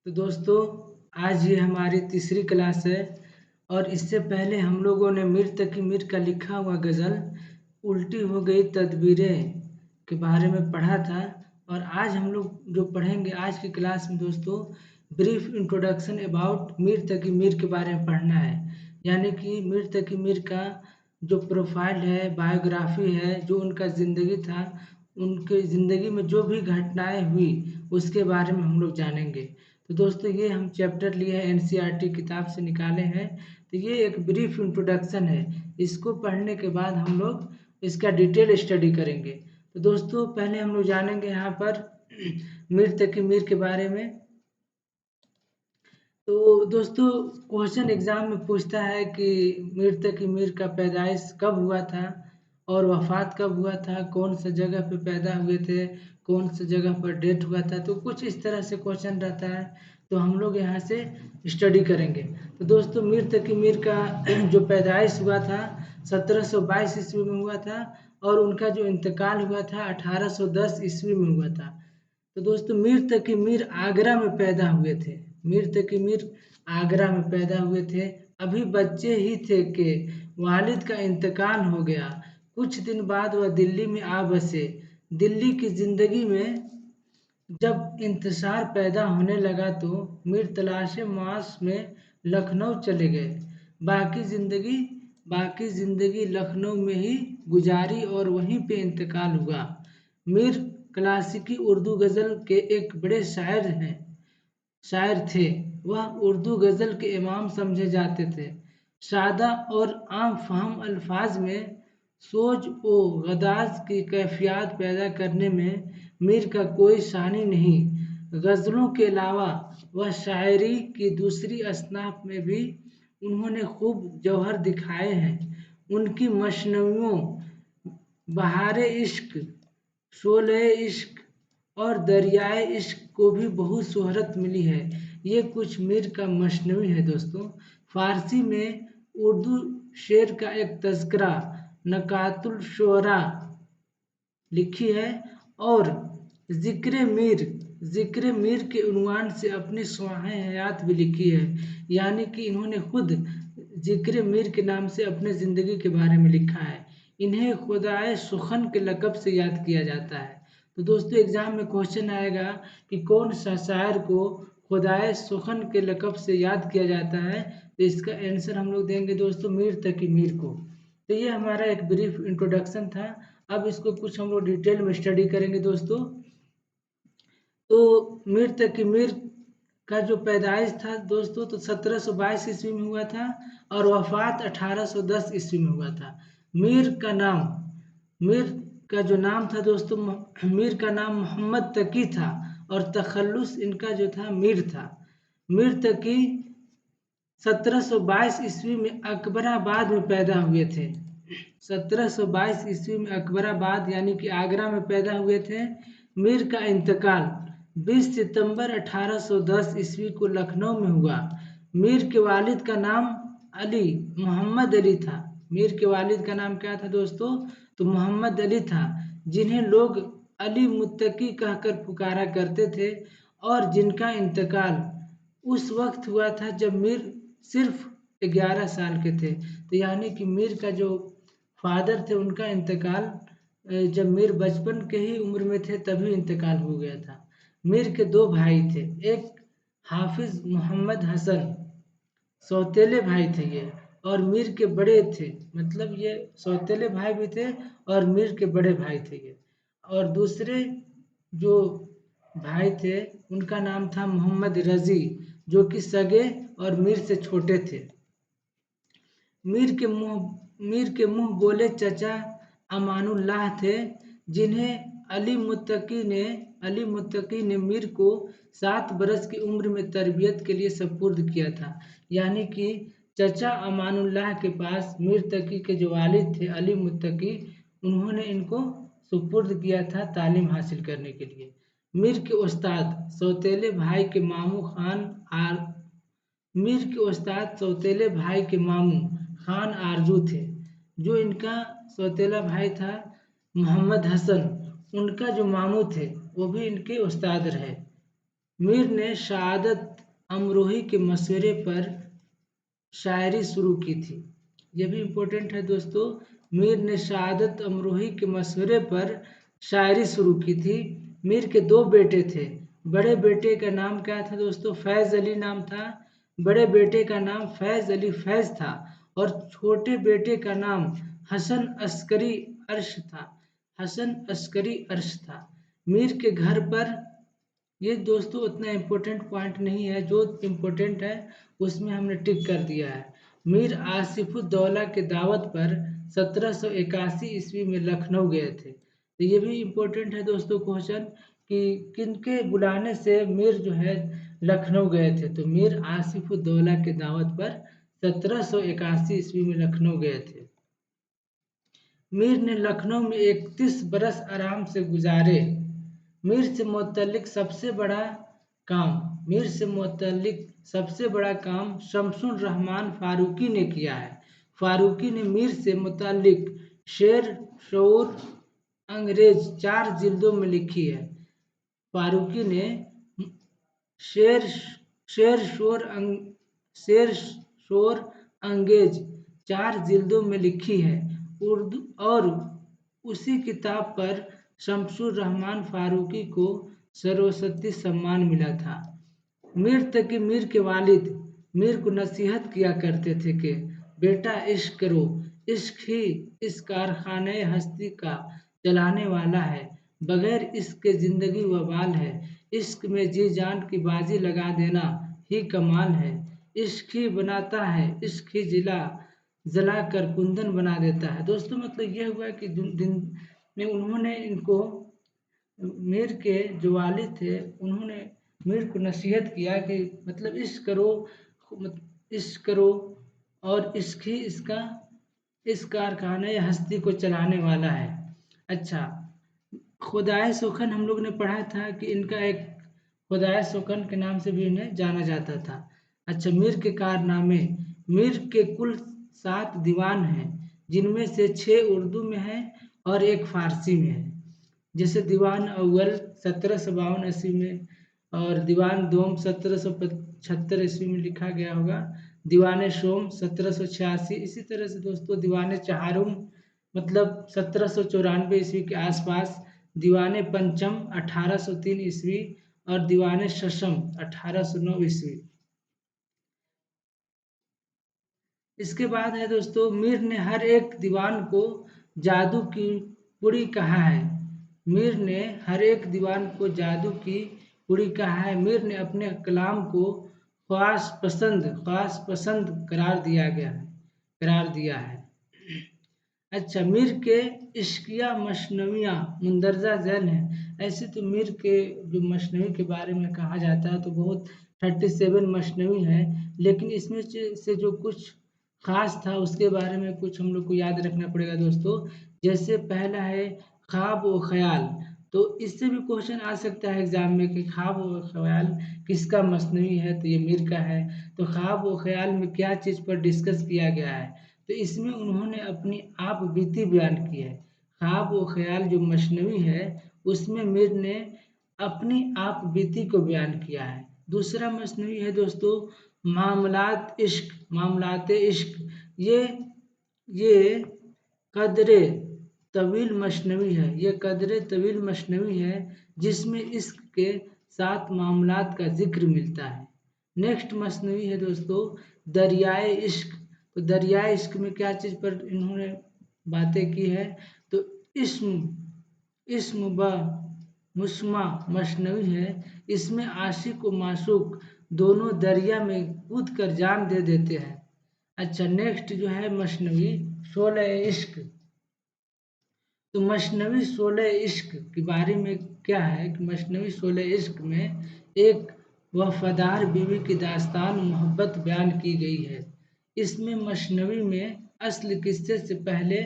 तो दोस्तों, आज ये हमारी तीसरी क्लास है और इससे पहले हम लोगों ने मीर तकी मीर का लिखा हुआ गज़ल उल्टी हो गई तदबीरें के बारे में पढ़ा था। और आज हम लोग जो पढ़ेंगे आज की क्लास में दोस्तों, ब्रीफ इंट्रोडक्शन अबाउट मीर तकी मीर के बारे में पढ़ना है। यानी कि मीर तकी मीर का जो प्रोफाइल है, बायोग्राफी है, जो उनका ज़िंदगी था, उनके ज़िंदगी में जो भी घटनाएं हुई उसके बारे में हम लोग जानेंगे। तो दोस्तों, ये हम चैप्टर लिए हैं एनसीईआरटी किताब से निकाले हैं। तो ये एक ब्रीफ इंट्रोडक्शन है। इसको पढ़ने के बाद हम लोग इसका डिटेल स्टडी करेंगे। तो दोस्तों, पहले हम लोग जानेंगे यहाँ पर मीर तकी मीर के बारे में। तो दोस्तों, क्वेश्चन एग्जाम में पूछता है कि मीर तकी मीर का पैदाइश कब हुआ था और वफात कब हुआ था, कौन सा जगह पे पैदा हुए थे, कौन सा जगह पर डेथ हुआ था। तो कुछ इस तरह से क्वेश्चन रहता है, तो हम लोग यहाँ से स्टडी करेंगे। तो दोस्तों, मीर तकी मीर का जो पैदाइश हुआ था 1722 ईस्वी में हुआ था और उनका जो इंतकाल हुआ था 1810 ईस्वी में हुआ था। तो दोस्तों, मीर तकी मीर आगरा में पैदा हुए थे। मीर तकी मीर आगरा में पैदा हुए थे। अभी बच्चे ही थे कि वालिद का इंतकाल हो गया। कुछ दिन बाद वह दिल्ली में आ बसे। दिल्ली की जिंदगी में जब इंतशार पैदा होने लगा तो मीर तलाशे मास में लखनऊ चले गए। बाकी जिंदगी बाकी जिंदगी लखनऊ में ही गुजारी और वहीं पे इंतकाल हुआ। मीर क्लासिकी उर्दू गज़ल के एक बड़े शायर थे। वह उर्दू गज़ल के इमाम समझे जाते थे। सादा और आम फहम अल्फाज में सोज व गदाज की कैफियत पैदा करने में मीर का कोई सानी नहीं। गज़लों के अलावा वह शायरी की दूसरी असनाफ में भी उन्होंने खूब जौहर दिखाए हैं। उनकी मशनवियों बहारे इश्क, शोले इश्क और दरियाए इश्क को भी बहुत शोहरत मिली है। ये कुछ मीर का मशनवी है दोस्तों। फारसी में उर्दू शेर का एक तज़किरा नकातुल शुअरा लिखी है और ज़िक्र मीर के उन्वान से अपनी स्वाहे हयात भी लिखी है। यानी कि इन्होंने खुद ज़िक्र मीर के नाम से अपने ज़िंदगी के बारे में लिखा है। इन्हें खुदाए सुखन के लक़ब से याद किया जाता है। तो दोस्तों, एग्जाम में क्वेश्चन आएगा कि कौन सा शायर को खुदाए सुखन के लक़ब से याद किया जाता है। तो इसका आंसर हम लोग देंगे दोस्तों मीर तकी मीर को। तो ये हमारा एक ब्रीफ इंट्रोडक्शन था। अब इसको कुछ हम लोग डिटेल में स्टडी करेंगे दोस्तों। तो मीर तकी मीर का जो पैदाइश था दोस्तों, तो 1722 ईस्वी में हुआ था और वफात 1810 ईस्वी में हुआ था। मीर का जो नाम था दोस्तों, मीर का नाम मोहम्मद तकी था और तखल्लुस इनका जो था मीर था। मीर तकी 1722 ईस्वी में अकबराबाद में पैदा हुए थे। 1722 ईस्वी में अकबराबाद यानी कि आगरा में पैदा हुए थे। मीर का इंतकाल 20 सितंबर 1810 ईस्वी को लखनऊ में हुआ। मीर के वालिद का नाम अली मोहम्मद अली था। मीर के वालिद का नाम क्या था दोस्तों? तो मोहम्मद अली था, जिन्हें लोग अली मुत्तकी कहकर पुकारा करते थे और जिनका इंतकाल उस वक्त हुआ था जब मीर सिर्फ 11 साल के थे। तो यानी कि मीर का जो फादर थे उनका इंतकाल जब मीर बचपन के ही उम्र में थे तभी इंतकाल हो गया था। मीर के दो भाई थे, एक हाफिज मोहम्मद हसन सौतेले भाई थे ये, और मीर के बड़े थे, मतलब ये सौतेले भाई भी थे और मीर के बड़े भाई थे ये। और दूसरे जो भाई थे उनका नाम था मोहम्मद रजी, जो कि सगे और मीर से छोटे थे। मीर के मुंह बोले चचा अमानुल्लाह थे, जिन्हें अली मुत्तकी ने मीर को 7 बरस की उम्र में तरबियत के लिए सपुर्द किया था। यानी कि चचा अमानुल्लाह के पास मीर तकी के जो वालिद थे अली मुत्तकी, उन्होंने इनको सुपुर्द किया था तालीम हासिल करने के लिए। मीर के उस्ताद सौतेले भाई के मामू खान आरजू थे। जो इनका सौतेला भाई था मोहम्मद हसन, उनका जो मामू थे वो भी इनके उस्ताद रहे। मीर ने शहादत अमरोही के मशवरे पर शायरी शुरू की थी। ये भी इम्पोर्टेंट है दोस्तों। मीर ने शहादत अमरोही के मशवरे पर शायरी शुरू की थी। मीर के दो बेटे थे। बड़े बेटे का नाम क्या था दोस्तों? फैज़ अली नाम था। बड़े बेटे का नाम फैज़ अली फैज़ था और छोटे बेटे का नाम हसन अस्करी अर्श था। हसन अस्करी अर्श था। मीर के घर पर, ये दोस्तों उतना इम्पोर्टेंट पॉइंट नहीं है, जो इम्पोर्टेंट है उसमें हमने टिक कर दिया है। मीर आसिफुद्दौला के दावत पर 1781 ईस्वी में लखनऊ गए थे। तो ये भी इम्पोर्टेंट है दोस्तों क्वेश्चन कि किनके बुलाने से मीर जो है लखनऊ गए थे। तो मीर आसिफुद्दौला के दावत पर 1781 ईस्वी में लखनऊ गए थे। मीर ने लखनऊ में 31 बरस आराम से गुजारे। मीर से मुतल्लिक सबसे बड़ा काम शमसुर रहमान फारूकी ने किया है। फारूकी ने मीर से मुतल्लिक शेर शऊर अंग्रेज 4 जिल्दों में लिखी है। फारूकी ने शेर शेर शोर शेर शोर अंगेज 4 जिल्दों में लिखी है उर्दू, और उसी किताब पर शमसुर रहमान फारूकी को सरस्वती सम्मान मिला था। मीर तकी मीर के वालिद मीर को नसीहत किया करते थे कि बेटा इश्क करो, इश्क ही इस कारखाने हस्ती का चलाने वाला है, बगैर इश्क के जिंदगी वबाल है, इश्क में जी जान की बाजी लगा देना ही कमाल है, इश्क ही बनाता है, इश्क ही जला कर कुंदन बना देता है। दोस्तों मतलब ये हुआ कि दिन में उन्होंने इनको, मीर के जो वालिद थे उन्होंने मीर को नसीहत किया कि मतलब इश्क करो और इश्क ही इस कारखाने हस्ती को चलाने वाला है। अच्छा, खुदाए सुखन हम लोग ने पढ़ा था कि इनका एक खुदाए सुखन के नाम से भी इन्हें जाना जाता था। अच्छा, मीर के कारनामे। मीर के कुल 7 दीवान हैं, जिनमें से 6 उर्दू में हैं और एक फारसी में है। जैसे दीवान अव्वल 1752 ईस्वी में और दीवान दोम 1775 ईस्वी में लिखा गया होगा। दीवान शोम 1786। इसी तरह से दोस्तों दीवान चहारुम मतलब 1794 ईस्वी के आसपास, दीवान पंचम 1803 ईस्वी और दीवान शशम 1809 ईस्वी। इसके बाद है दोस्तों, मीर ने हर एक दीवान को जादू की पुड़ी कहा है। मीर ने हर एक दीवान को जादू की पुड़ी कहा है। मीर ने अपने कलाम को ख्वास पसंद करार दिया है। अच्छा, मीर के इश्किया मशनवियाँ मुंदरजा झैल हैं। ऐसे तो मीर के जो मशनवी के बारे में कहा जाता है तो बहुत 37 मशनवी हैं, लेकिन इसमें से जो कुछ खास था उसके बारे में कुछ हम लोग को याद रखना पड़ेगा दोस्तों। जैसे पहला है ख्वाब व ख्याल। तो इससे भी क्वेश्चन आ सकता है एग्जाम में कि ख्वाब व ख्याल किसका मसनवी है? तो ये मीर का है। तो ख्वाब व ख्याल में क्या चीज़ पर डिस्कस किया गया है? तो इसमें उन्होंने अपनी आप बीती बयान की है। ख्वाब व ख्याल जो मसनवी है उसमें मीर ने अपनी आप बीती को बयान किया है। दूसरा मसनवी है दोस्तों मामलात इश्क। ये कदरे तवील मसनवी है। ये कदरे तवील मसनवी है जिसमें इश्क के 7 मामलात का जिक्र मिलता है। नेक्स्ट मसनवी है दोस्तों दरियाए इश्क। तो दरियाए इश्क में क्या चीज़ पर इन्होंने बातें की है? तो इस्म ब मुस्मा मसनवी है। इसमें आशिक व माशूक दोनों दरिया में कूद कर जान दे देते हैं। अच्छा, नेक्स्ट जो है मसनवी शोले इश्क। तो मसनवी शोले इश्क के बारे में क्या है कि मसनवी शोले इश्क में एक वफादार बीवी की दास्तान मोहब्बत बयान की गई है। इसमें मसनवी में असल किस्से से पहले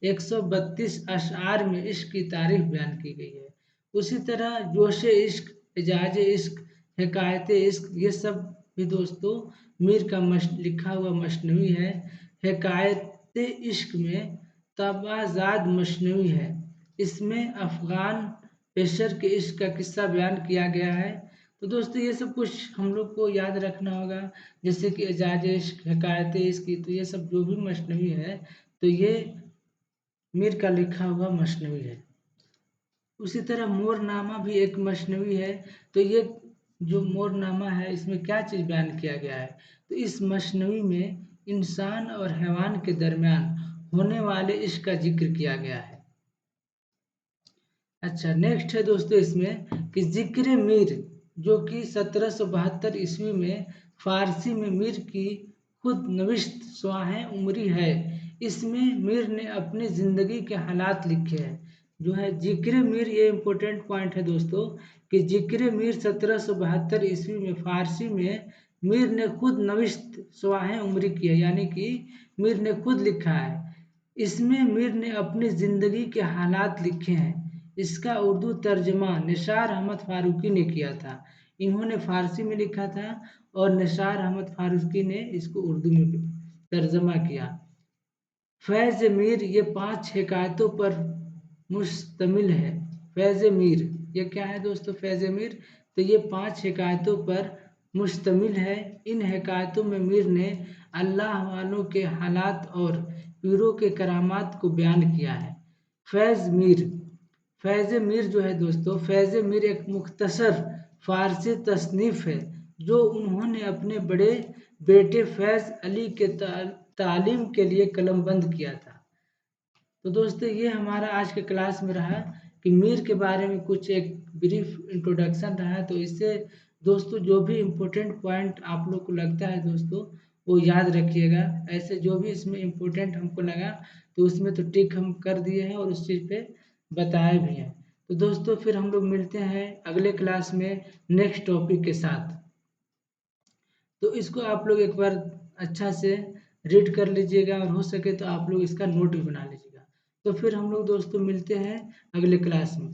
132 अशआर में इश्क की तारीफ बयान की गई है। उसी तरह जोश इश्क, एजाज इश्क, हकायत इश्क, ये सब भी दोस्तों मीर का लिखा हुआ मसनवी है। हकायत इश्क में तबाजाद मसनवी है। इसमें अफगान पेशर के इश्क का किस्सा बयान किया गया है। तो दोस्तों ये सब कुछ हम लोग को याद रखना होगा, जैसे कि एजाज इश्क, हकायत इश्क की, तो ये सब जो भी मसनवी है तो ये मीर का लिखा हुआ मसनवी है। उसी तरह मोरनामा भी एक मसनवी है। तो ये जो मोरनामा है इसमें क्या चीज़ बयान किया गया है, तो इस मसनवी में इंसान और हैवान के दरमियान होने वाले इश्क का जिक्र किया गया है। अच्छा, नेक्स्ट है दोस्तों इसमें कि जिक्र मीर, जो कि 1772 ईस्वी में फारसी में मीर की खुद नविश्त स्वाहें उमरी है। इसमें मीर ने अपनी ज़िंदगी के हालात लिखे हैं। जो है जिक्र मीर, ये इम्पोर्टेंट पॉइंट है दोस्तों कि जिक्र मीर 1772 ईस्वी में फारसी में मीर ने खुद नविश्त स्वाहें उमरी की है, यानी कि मीर ने खुद लिखा है। इसमें मीर ने अपनी ज़िंदगी के हालात लिखे हैं। इसका उर्दू तर्जमा निसार अहमद फारूकी ने किया था। इन्होंने फारसी में लिखा था और निसार अहमद फारूकी ने इसको उर्दू में तर्जमा किया। फैज़ मीर ये 5 हिकायतों पर मुश्तमिल है। फैज़ मीर ये क्या है दोस्तों? फैज़ मीर तो ये 5 हिकायतों पर मुश्तमिल है। इन हिकायतों में मीर ने अल्लाह वालों के हालात और पीरों के करामात को बयान किया है। फैज़ मीर, फैज़ मीर जो है दोस्तों, फैज़ मीर एक मुख्तसर फ़ारसी तसनीफ़ है जो उन्होंने अपने बड़े बेटे फैज़ अली के तालीम के लिए कलमबंद किया था। तो दोस्तों ये हमारा आज के क्लास में रहा कि मीर के बारे में कुछ एक ब्रीफ इंट्रोडक्शन रहा। तो इससे दोस्तों जो भी इम्पोर्टेंट पॉइंट आप लोग को लगता है दोस्तों वो याद रखिएगा। ऐसे जो भी इसमें इम्पोर्टेंट हमको लगा तो उसमें तो टिक हम कर दिए हैं और उस चीज़ पे बताए भी हैं। तो दोस्तों फिर हम लोग मिलते हैं अगले क्लास में नेक्स्ट टॉपिक के साथ। तो इसको आप लोग एक बार अच्छा से रीड कर लीजिएगा और हो सके तो आप लोग इसका नोट भी बना लीजिएगा। तो फिर हम लोग दोस्तों मिलते हैं अगले क्लास में।